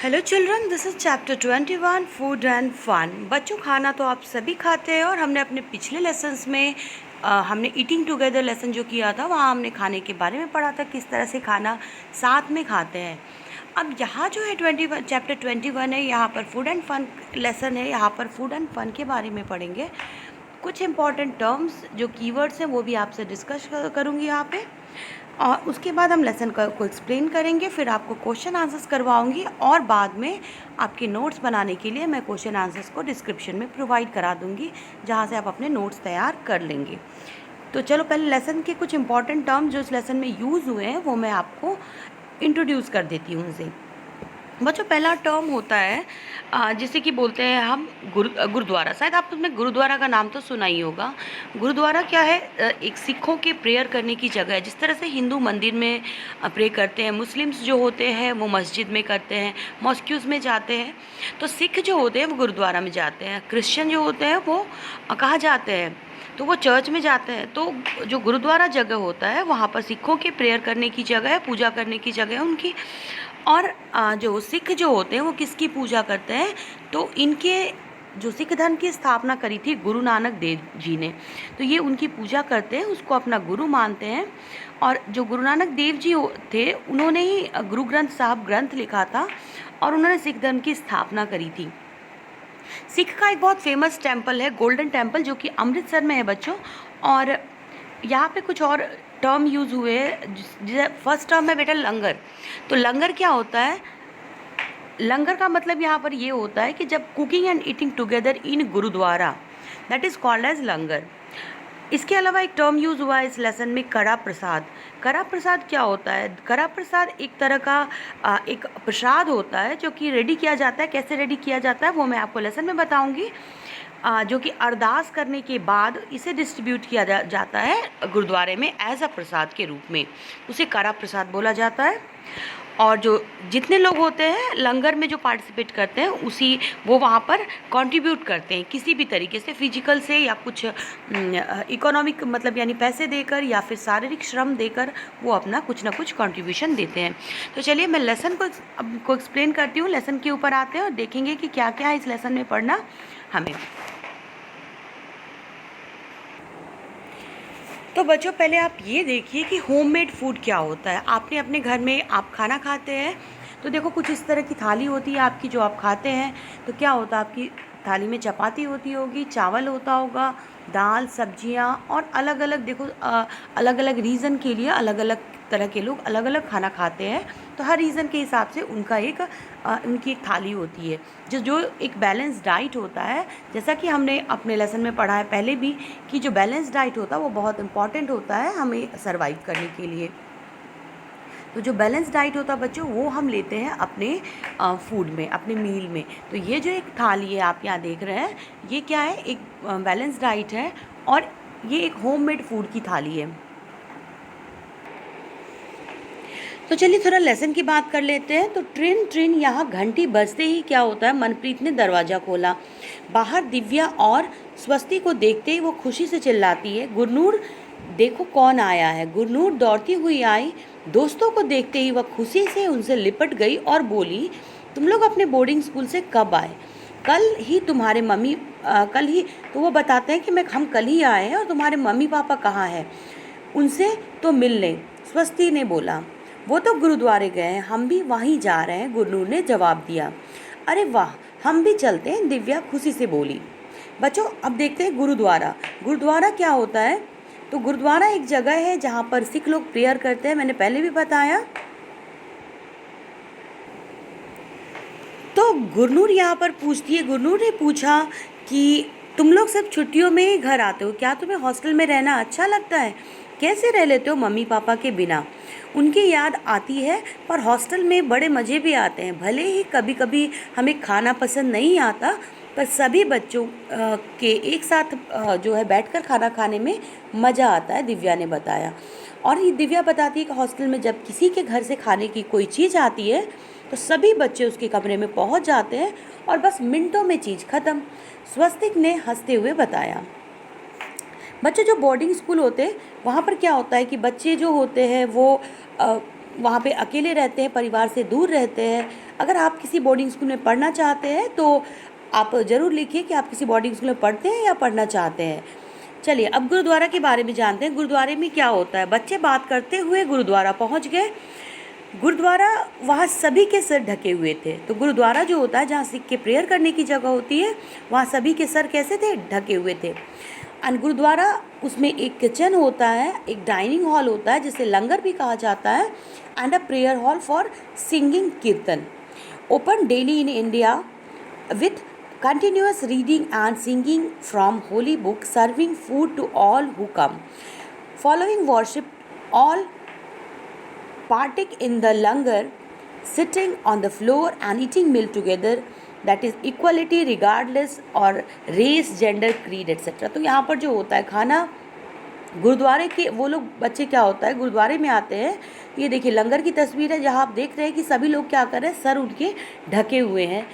Hello children, this is chapter 21 food and fun. बच्चों, खाना तो आप सभी खाते हैं और हमने अपने पिछले लेसन्स में हमने ईटिंग टुगेदर लेसन जो किया था वहाँ हमने खाने के बारे में पढ़ा था, किस तरह से खाना साथ में खाते हैं। अब यहाँ जो है चैप्टर 21 है, यहाँ पर फूड एंड फन लेसन है। यहाँ पर फूड एंड फन के बारे में पढ़ेंगे। कुछ इंपॉर्टेंट टर्म्स जो कीवर्ड्स हैं वो भी आपसे डिस्कस करूँगी यहाँ पे, और उसके बाद हम लेसन को एक्सप्लेन करेंगे। फिर आपको क्वेश्चन आंसर्स करवाऊंगी और बाद में आपके नोट्स बनाने के लिए मैं क्वेश्चन आंसर्स को डिस्क्रिप्शन में प्रोवाइड करा दूंगी, जहाँ से आप अपने नोट्स तैयार कर लेंगे। तो चलो पहले लेसन के कुछ इंपॉर्टेंट टर्म्स जो इस लेसन में यूज़ हुए हैं वो मैं आपको इंट्रोड्यूस कर देती हूँ उनसे। बच्चों, पहला टर्म होता है जिसे कि बोलते हैं हम गुरुद्वारा। शायद आपने गुरुद्वारा का नाम तो सुना ही होगा। गुरुद्वारा क्या है? एक सिखों के प्रेयर करने की जगह है। जिस तरह से हिंदू मंदिर में प्रे करते हैं, मुस्लिम्स जो होते हैं वो मस्जिद में करते हैं, मॉस्क्यूज़ में जाते हैं, तो सिख जो होते हैं वो गुरुद्वारा में जाते हैं। क्रिश्चियन जो होते हैं वो कहाँ जाते हैं? तो वो चर्च में जाते हैं। तो जो गुरुद्वारा जगह होता है वहाँ पर सिखों के प्रेयर करने की जगह है, पूजा करने की जगह है उनकी। और जो सिख जो होते हैं वो किसकी पूजा करते हैं? तो इनके जो सिख धर्म की स्थापना करी थी गुरु नानक देव जी ने, तो ये उनकी पूजा करते हैं, उसको अपना गुरु मानते हैं। और जो गुरु नानक देव जी थे उन्होंने ही गुरु ग्रंथ साहब ग्रंथ लिखा था और उन्होंने सिख धर्म की स्थापना करी थी। सिख का एक बहुत फेमस टेम्पल है गोल्डन टेम्पल, जो कि अमृतसर में है बच्चों। और यहाँ पे कुछ और टर्म यूज़ हुए हैं। फर्स्ट टर्म है बेटा लंगर। तो लंगर क्या होता है? लंगर का मतलब यहाँ पर ये होता है कि जब cooking and eating together in gurdwara, that is called as langar. इसके अलावा एक टर्म यूज़ हुआ है इस लेसन में, कड़ा प्रसाद। कड़ा प्रसाद क्या होता है? कड़ा प्रसाद एक तरह का एक प्रसाद होता है जो कि रेडी किया जाता है। कैसे रेडी किया जाता है वो मैं आपको लेसन में बताऊंगी। जो कि अरदास करने के बाद इसे डिस्ट्रीब्यूट किया जाता है गुरुद्वारे में एज अ प्रसाद के रूप में, उसे कड़ा प्रसाद बोला जाता है। और जो जितने लोग होते हैं लंगर में जो पार्टिसिपेट करते हैं उसी वो वहाँ पर कंट्रीब्यूट करते हैं किसी भी तरीके से, फिजिकल से या कुछ इकोनॉमिक मतलब यानी पैसे देकर या फिर शारीरिक श्रम देकर वो अपना कुछ ना कुछ कंट्रीब्यूशन देते हैं। तो चलिए मैं लेसन को एक्सप्लेन करती हूँ। लेसन के ऊपर आते हैं और देखेंगे कि क्या क्या है इस लेसन में पढ़ना हमें। तो बच्चों, पहले आप ये देखिए कि होममेड फूड क्या होता है। आपने अपने घर में आप खाना खाते हैं तो देखो कुछ इस तरह की थाली होती है आपकी जो आप खाते हैं। तो क्या होता है? आपकी थाली में चपाती होती होगी, चावल होता होगा, दाल, सब्जियां, और अलग अलग देखो अलग अलग रीज़न के लिए अलग अलग तरह के लोग अलग अलग खाना खाते हैं। तो हर रीज़न के हिसाब से उनका उनकी एक थाली होती है जो एक बैलेंस डाइट होता है। जैसा कि हमने अपने लेसन में पढ़ा है पहले भी कि जो बैलेंस डाइट होता है वो बहुत इंपॉर्टेंट होता है हमें सर्वाइव करने के लिए। तो जो बैलेंस डाइट होता है बच्चों वो हम लेते हैं अपने फूड में, अपने मील में। तो ये जो एक थाली है आप यहाँ देख रहे हैं, ये क्या है? एक बैलेंस डाइट है और ये एक होममेड फूड की थाली है। तो चलिए थोड़ा लेसन की बात कर लेते हैं। तो ट्रिन ट्रिन यहाँ घंटी बजते ही क्या होता है? मनप्रीत ने दरवाज़ा खोला। बाहर दिव्या और स्वस्ति को देखते ही वो खुशी से चिल्लाती है, गुरनूर देखो कौन आया है। गुरनूर दौड़ती हुई आई। दोस्तों को देखते ही वह खुशी से उनसे लिपट गई और बोली, तुम लोग अपने बोर्डिंग स्कूल से कब आए? कल ही तुम्हारे मम्मी कल ही। तो वो बताते हैं कि हम कल ही आए हैं और तुम्हारे मम्मी पापा कहाँ हैं? उनसे तो मिल लें, स्वस्ति ने बोला। वो तो गुरुद्वारे गए हैं, हम भी वहीं जा रहे हैं, गुरनूर ने जवाब दिया। अरे वाह, हम भी चलते हैं, दिव्या खुशी से बोली। बच्चों, अब देखते हैं गुरुद्वारा। गुरुद्वारा क्या होता है? तो गुरुद्वारा एक जगह है जहाँ पर सिख लोग प्रेयर करते हैं, मैंने पहले भी बताया। तो गुरनूर यहाँ पर पूछती है, गुरनूर ने पूछा कि तुम लोग सब छुट्टियों में ही घर आते हो, क्या तुम्हें हॉस्टल में रहना अच्छा लगता है? कैसे रह लेते हो मम्मी पापा के बिना? उनकी याद आती है, पर हॉस्टल में बड़े मज़े भी आते हैं। भले ही कभी कभी हमें खाना पसंद नहीं आता, पर सभी बच्चों के एक साथ जो है बैठकर खाना खाने में मज़ा आता है, दिव्या ने बताया। और ये दिव्या बताती है कि हॉस्टल में जब किसी के घर से खाने की कोई चीज़ आती है तो सभी बच्चे उसके कमरे में पहुंच जाते हैं और बस मिनटों में चीज़ ख़त्म, स्वस्तिक ने हंसते हुए बताया। बच्चे जो बोर्डिंग स्कूल होते हैं वहाँ पर क्या होता है कि बच्चे जो होते हैं वो वहाँ पे अकेले रहते हैं, परिवार से दूर रहते हैं। अगर आप किसी बोर्डिंग स्कूल में पढ़ना चाहते हैं तो आप ज़रूर लिखिए कि आप किसी बोर्डिंग स्कूल में पढ़ते हैं या पढ़ना चाहते हैं। चलिए अब गुरुद्वारा के बारे में जानते हैं। गुरुद्वारे में क्या होता है। बच्चे बात करते हुए गुरुद्वारा पहुँच गए। गुरुद्वारा, वहाँ सभी के सर ढके हुए थे। तो गुरुद्वारा जो होता है, जहाँ सिख के प्रेयर करने की जगह होती है, वहाँ सभी के सर कैसे थे, ढके हुए थे। एंड गुरुद्वारा, उसमें एक किचन होता है, एक डाइनिंग हॉल होता है जिसे लंगर भी कहा जाता है, and a prayer hall for singing kirtan, open daily in India with continuous reading and singing from holy book, serving food to all who come. Following worship, all partake in the langar, sitting on the floor and eating meal together, that is equality regardless और race, gender, creed etc. तो यहाँ पर जो होता है खाना, गुरुद्वारे के वो लोग बच्चे क्या होता है, गुरुद्वारे में आते हैं। ये देखिए लंगर की तस्वीर है जहाँ आप देख रहे हैं कि सभी लोग क्या कर रहे हैं, सर उनके ढके हुए हैं।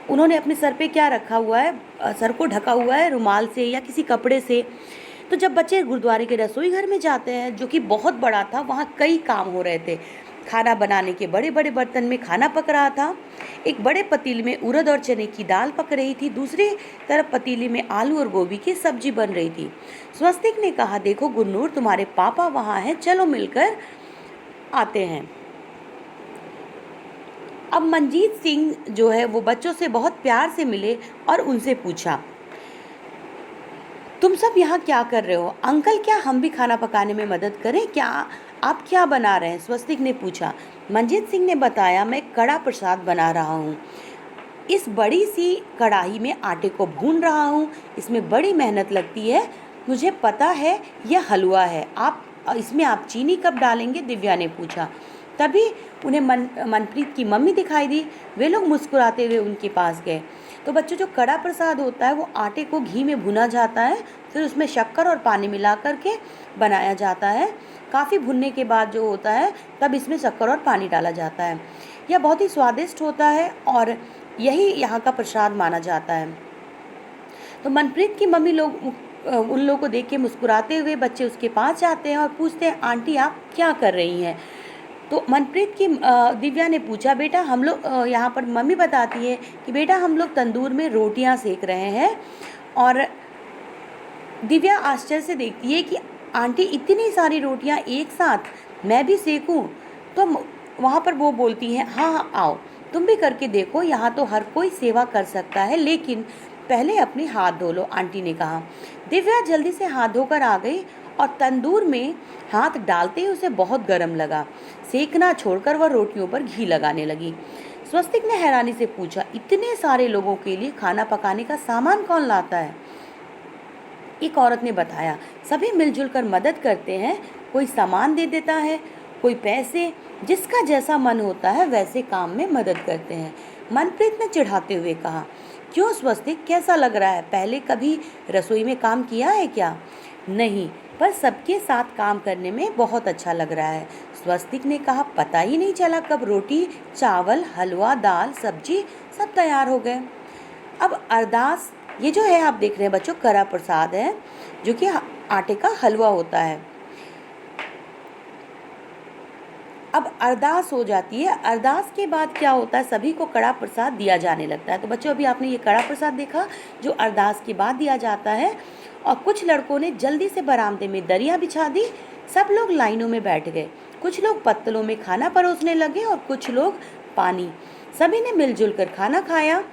उन्होंने अपने सर पे क्या रखा हुआ है, सर को ढका हुआ है रुमाल से या किसी कपड़े से। तो जब बच्चे गुरुद्वारे के रसोई घर में जाते हैं, जो कि बहुत बड़ा था, वहाँ कई काम हो रहे थे। खाना बनाने के बड़े बड़े बर्तन में खाना पक रहा था, एक बड़े पतीले में उड़द और चने की दाल पक रही थी, दूसरी तरफ पतीले में आलू और गोभी की सब्जी बन रही थी। स्वस्तिक ने कहा, देखो गुरनूर, तुम्हारे पापा वहाँ हैं, चलो मिलकर आते हैं। अब मनजीत सिंह जो है वो बच्चों से बहुत प्यार से मिले और उनसे पूछा, तुम सब यहाँ क्या कर रहे हो? अंकल, क्या हम भी खाना पकाने में मदद करें? क्या आप क्या बना रहे हैं? स्वस्तिक ने पूछा। मनजीत सिंह ने बताया, मैं कड़ा प्रसाद बना रहा हूँ। इस बड़ी सी कढ़ाई में आटे को भून रहा हूँ, इसमें बड़ी मेहनत लगती है। मुझे पता है यह हलवा है, इसमें आप चीनी कब डालेंगे? दिव्या ने पूछा। तभी उन्हें मनप्रीत की मम्मी दिखाई दी। वे लोग मुस्कुराते हुए उनके पास गए। तो बच्चों, जो कड़ा प्रसाद होता है वो आटे को घी में भुना जाता है, फिर उसमें शक्कर और पानी मिला करके बनाया जाता है। काफ़ी भुनने के बाद जो होता है तब इसमें शक्कर और पानी डाला जाता है। यह बहुत ही स्वादिष्ट होता है और यही यहाँ का प्रसाद माना जाता है। तो मनप्रीत की मम्मी लोग उन लोगों को देख के मुस्कुराते हुए बच्चे उसके पास जाते हैं और पूछते हैं, आंटी आप क्या कर रही हैं? तो मनप्रीत की दिव्या ने पूछा, बेटा हम लोग यहाँ पर मम्मी बताती है कि बेटा हम लोग तंदूर में रोटियाँ सेक रहे हैं। और दिव्या आश्चर्य से देखती है कि आंटी इतनी सारी रोटियाँ एक साथ मैं भी सेकूं? तो वहाँ पर वो बोलती हैं, हाँ हाँ आओ तुम भी करके देखो, यहाँ तो हर कोई सेवा कर सकता है, लेकिन पहले अपने हाथ धो लो, आंटी ने कहा। दिव्या जल्दी से हाथ धोकर आ गई और तंदूर में हाथ डालते ही उसे बहुत गर्म लगा। सेकना छोड़कर वह रोटियों पर घी लगाने लगी। स्वस्तिक ने हैरानी से पूछा, इतने सारे लोगों के लिए खाना पकाने का सामान कौन लाता है? एक औरत ने बताया, सभी मिलजुल कर मदद करते हैं, कोई सामान दे देता है, कोई पैसे, जिसका जैसा मन होता है वैसे काम में मदद करते हैं। मनप्रीत ने चिढ़ाते हुए कहा, क्यों स्वस्तिक, कैसा लग रहा है? पहले कभी रसोई में काम किया है क्या? नहीं, पर सबके साथ काम करने में बहुत अच्छा लग रहा है, स्वस्तिक ने कहा। पता ही नहीं चला कब रोटी, चावल, हलवा, दाल, सब्जी सब तैयार हो गए। अब अरदास, ये जो है आप देख रहे हैं बच्चों, कड़ा प्रसाद है जो कि आटे का हलवा होता है। अब अरदास हो जाती है। अरदास के बाद क्या होता है, सभी को कड़ा प्रसाद दिया जाने लगता है। तो बच्चों, अभी आपने ये कड़ा प्रसाद देखा जो अरदास के बाद दिया जाता है। और कुछ लड़कों ने जल्दी से बरामदे में दरिया बिछा दी। सब लोग लाइनों में बैठ गए। कुछ लोग पत्तलों में खाना परोसने लगे और कुछ लोग पानी। सभी ने मिलजुल कर खाना खाया।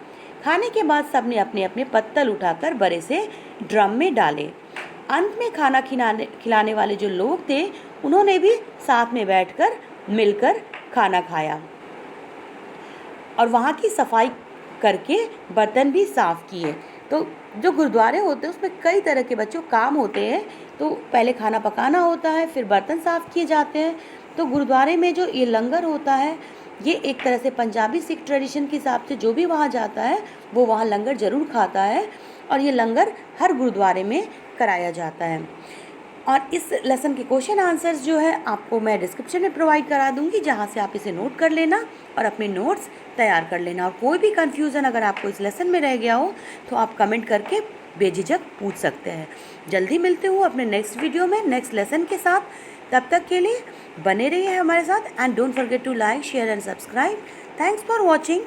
खाने के बाद सबने अपने अपने पत्तल उठाकर बड़े से ड्रम में डाले। अंत में खाना खिलाने वाले जो लोग थे उन्होंने भी साथ में बैठकर मिलकर खाना खाया और वहाँ की सफाई करके बर्तन भी साफ़ किए। तो जो गुरुद्वारे होते हैं उसमें कई तरह के बच्चों काम होते हैं। तो पहले खाना पकाना होता है, फिर बर्तन साफ़ किए जाते हैं। तो गुरुद्वारे में जो ये लंगर होता है, ये एक तरह से पंजाबी सिख ट्रेडिशन के हिसाब से जो भी वहाँ जाता है वो वहाँ लंगर ज़रूर खाता है और ये लंगर हर गुरुद्वारे में कराया जाता है। और इस लेसन के क्वेश्चन आंसर्स जो है आपको मैं डिस्क्रिप्शन में प्रोवाइड करा दूंगी, जहाँ से आप इसे नोट कर लेना और अपने नोट्स तैयार कर लेना। और कोई भी कन्फ्यूज़न अगर आपको इस लेसन में रह गया हो तो आप कमेंट करके बेझिझक पूछ सकते हैं। जल्दी मिलते हूँ अपने नेक्स्ट वीडियो में नेक्स्ट लेसन के साथ। तब तक के लिए बने रहिए हमारे साथ and don't forget to like, share and subscribe. Thanks for watching.